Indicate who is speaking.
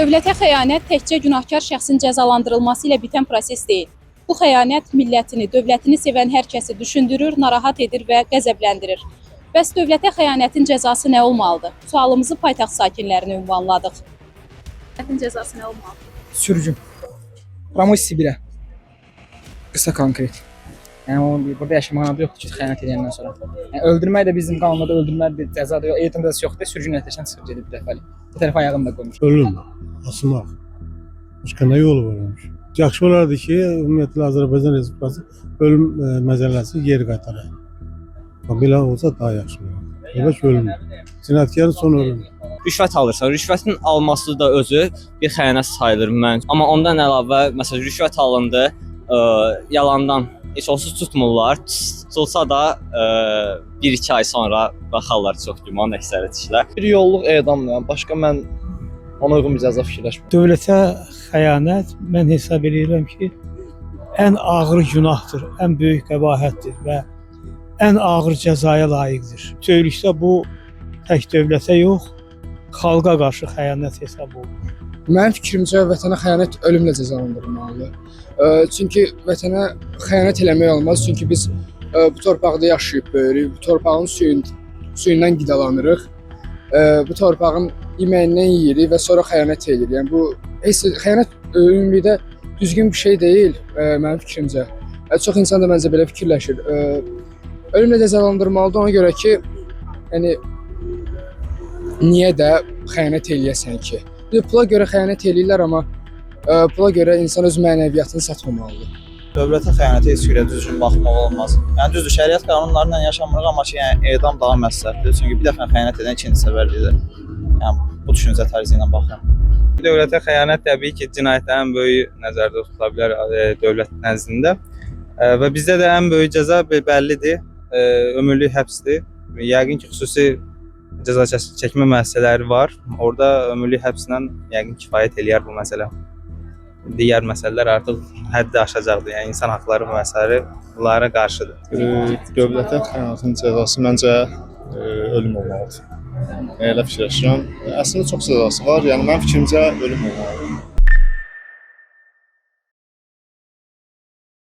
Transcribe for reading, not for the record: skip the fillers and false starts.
Speaker 1: Dövlətə xəyanət təkcə günahkar şəxsin cəzalandırılması ilə bitən proses deyil. Bu xəyanət millətini, dövlətini sevən hər kəsi düşündürür, narahat edir və qəzəbləndirir. Bəs dövlətə xəyanətin cəzası nə olmalıdır? Sualımızı paytaxt sakinlərinə ünvanladıq. Xəyanətin cəzası nə olmalıdır?
Speaker 2: Sürgün. Ramoy Sibirə. Qısa konkret. Yəni burada yaşamağa yoxdur ki, xəyanət edəndən sonra. Yəni öldürmək də bizim qanunda öldürmək də cəzadır. Eğitim cəzası yoxdur. Sürgün etəşən çıxıb gedib bir dəfəlik. Bir tərəfə ayağını da qoymuş.
Speaker 3: Ölüm, asmaq. Başqa nə yolu varmış? Yaxşı olardı ki, ümumiyyətlə Azərbaycan Respublikası ölüm məzəlləsi geri qaytarır. Belə olsa daha yaxşı olar. Elə ki, ölüm. Cinayətkarın son ölümü.
Speaker 4: Rüşvət alırsan, rüşvətin alması da özü bir xəyanət sayılır mən. Amma ondan əlavə, məsələn, rüşvət alındı, yalandan heç olsa tutmurlar. Tutulsa da 1-2 ay sonra baxarlar çox güman əksəriyyət işlər.
Speaker 5: Bir yolluq edamla, başqa mən ona uyğun bir cəza fikirləşmirəm.
Speaker 6: Dövlətə xəyanət mən hesab edirəm ki, ən ağır günahdır, ən böyük qəbahətdir və ən ağır cəzaya layiqdir. Bütövlükdə bu tək dövlətə yox, xalqa qarşı xəyanət hesab olunur.
Speaker 2: Mənim fikrimcə vətənə xəyanət ölümlə cəzalandırılmalıdır. Çünki vətənə xəyanət eləmək olmaz. Çünki biz bu torpaqda yaşayıb böyürük, bu torpağın suyundan qidalanırıq. Bu torpağın yeməyindən yeyirik və sonra xəyanət edirik. Yəni bu xəyanət ümumilikdə düzgün bir şey deyil mənim fikrimcə. Çox insan da məncə belə fikirləşir. Ölümlə cəzalandırmalıdır ona görə ki, yəni niyə də xəyanət eləyəsən ki? Pula görə xəyanət eləyirlər, amma pula görə insan öz mənəviyyatını satmamalıdır.
Speaker 5: Dövlətə xəyanətə heç cürə düzgün baxmaq olmaz. Yəni düzdür, şəriət qanunlarıyla yaşamırıq, amma ki, yəni edam daha məsləhətdir. Çünki bir dəfə xəyanət edən ikinci səfər deyir. Yəni bu düşüncə tərzi ilə baxıram.
Speaker 4: Dövlətə xəyanət təbii ki, cinayətlərin ən böyük nəzərdə tutula bilər dövlət nəzdində. Və bizdə də ən böyük cəza bəllidir, ömürlük həbsdir. Yəqin ki, xüsusi cəza çəkmə müəssisələri var. Orada ömürlük həbslə yəqin kifayət eləyər bu məsələ. Digər məsələlər artıq həddi aşacaqdır. Yəni insan haqları məsələləri bunlara qarşıdır.
Speaker 7: Dövlətə xəyanətin cəzası məncə ölüm olmalıdır. Elə fikirləşirəm. Əslində çox cəzası var. Yəni mənim fikrimcə ölüm olmalıdır.